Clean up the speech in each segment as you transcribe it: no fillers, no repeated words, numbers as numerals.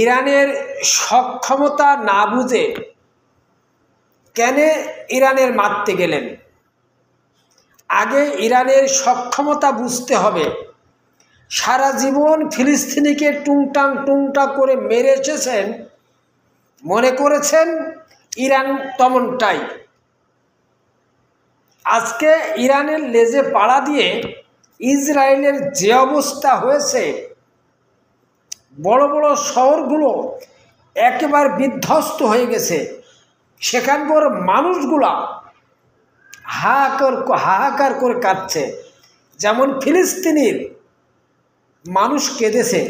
ইরানের সক্ষমতা না বুঝে কেন ইরানের মারতে গেলেন? আগে ইরানের সক্ষমতা বুঝতে হবে। সারা জীবন ফিলিস্তিনিকে টুংটাং টুংটাং করে মেরে এসেছেন, মনে করেছেন ইরান তেমনটাই। আজকে ইরানের লেজে পাড়া দিয়ে ইসরায়েলের যে অবস্থা হয়েছে, বড় বড় শহরগুলো একেবারে বিধ্বস্ত হয়ে গেছে। সেখানকার মানুষগুলা হাহাকার করে কাঁদছে। যেমন ফিলিস্তিনির মানুষ কেঁদেছে,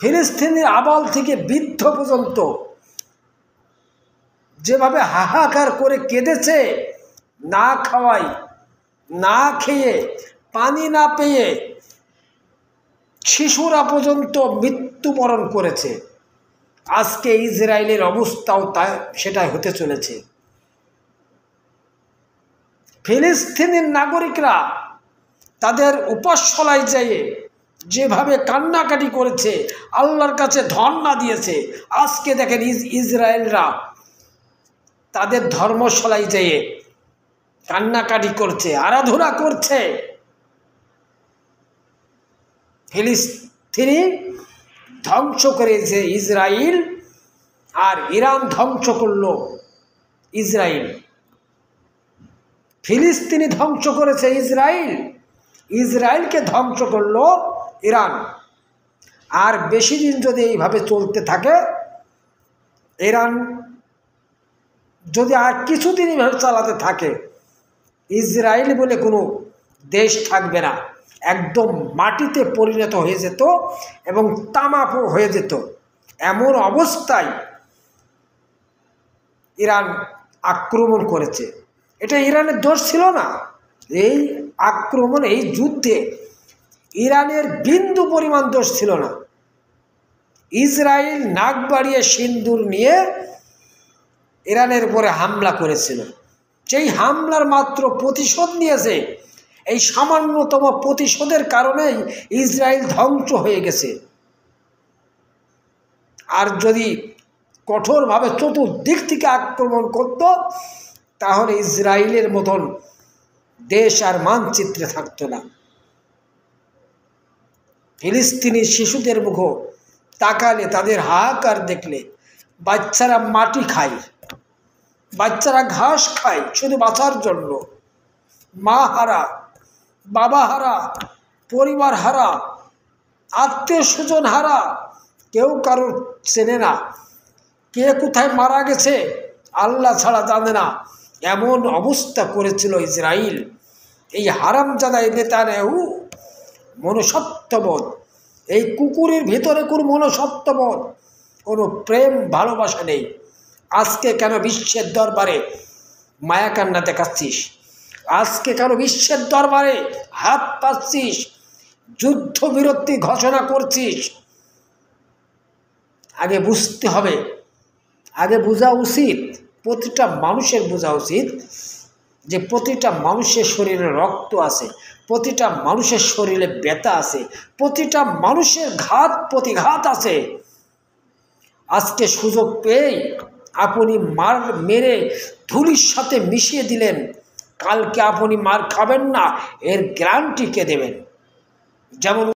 ফিলিস্তিনির আবাল থেকে বৃদ্ধ পর্যন্ত যেভাবে হাহাকার করে কেঁদেছে, না খাওয়াই, না খেয়ে, পানি না পেয়ে শিশুরা পর্যন্ত মৃত্যুবরণ করেছে। আজকে ইসরায়েলের অবস্থাও সেটাই হতে চলেছে। ফিলিস্তিনের নাগরিকরা তাদের উপাসনায় যেয়ে যেভাবে কান্নাকাটি করেছে, আল্লাহর কাছে ধর্ণা দিয়েছে, আজকে দেখেন ইসরায়েলরা তাদের ধর্মশালায় যেয়ে কান্নাকাটি করছে, আরাধনা করছে। ফিলিস্তিনি ধ্বংস করেছে ইসরায়েল, আর ইরান ধ্বংস করল ইসরায়েল। ফিলিস্তিনি ধ্বংস করেছে ইসরায়েল, ইসরায়েলকে ধ্বংস করল ইরান। আর বেশি দিন যদি এইভাবে চলতে থাকে, ইরান যদি আর কিছুদিন এইভাবে চালাতে থাকে, ইসরায়েল বলে কোনো দেশ থাকবে না। একদম মাটিতে পরিণত হয়ে যেত এবং তামাকো হয়ে যেত। এমন অবস্থায় ইরান আক্রমণ করেছে। এটা ইরানের দোষ ছিল না। এই আক্রমণ, এই যুদ্ধে ইরানের বিন্দু পরিমাণ দোষ ছিল না। ইসরায়েল নাক বাড়িয়ে সিন্দুর নিয়ে ইরানের উপরে হামলা করেছিল। সেই হামলার মাত্র প্রতিশোধ নিয়েছে। এই সামান্যতম প্রতিশোধের কারণেই ইসরায়েল ধ্বংস হয়ে গেছে। আর যদি কঠোরভাবে চতুর্দিক থেকে আক্রমণ করত, তাহলে ইসরায়েলের মতন দেশ আর মানচিত্রে থাকতো না। ফিলিস্তিনি শিশুদের মুখ তাকালে, তাদের হাহাকার দেখলে, বাচ্চারা মাটি খায়, বাচ্চারা ঘাস খায় শুধু বাঁচার জন্য। মা হারা, বাবা হারা, পরিবার হারা, আত্মীয় স্বজন হারা, কেউ কারোর চেনে না। কে কোথায় মারা গেছে আল্লাহ ছাড়া জানে না। এমন অবস্থা করেছিল ইসরায়েল। এই হারামজাদাই নেতানিয়াহু মনুষ্যত্ববোধ, এই কুকুরের ভিতরে কোনো মনুষ্যত্ববোধ, কোনো প্রেম ভালোবাসা নেই। আজকে কেন বিশ্বের দরবারে মায়া কান্না দেখাচ্ছিস? আজকে কেন বিশ্বের দরবারে হাত পাচ্ছিস, যুদ্ধবিরতি ঘোষণা করছিস? আগে বুঝতে হবে, আগে বোঝা উচিত, প্রতিটা মানুষের বোঝা উচিত যে প্রতিটা মানুষের শরীরে রক্ত আছে, প্রতিটা মানুষের শরীরে ব্যথা আছে, প্রতিটা মানুষের ঘাত প্রতিঘাত আছে। আজকে সুযোগ পেয়েই আপনি মার মেরে ধুলির সাথে মিশিয়ে দিলেন, কালকে আপনি মার খাবেন না, এর গ্যারান্টি কে দেবেন? যেমন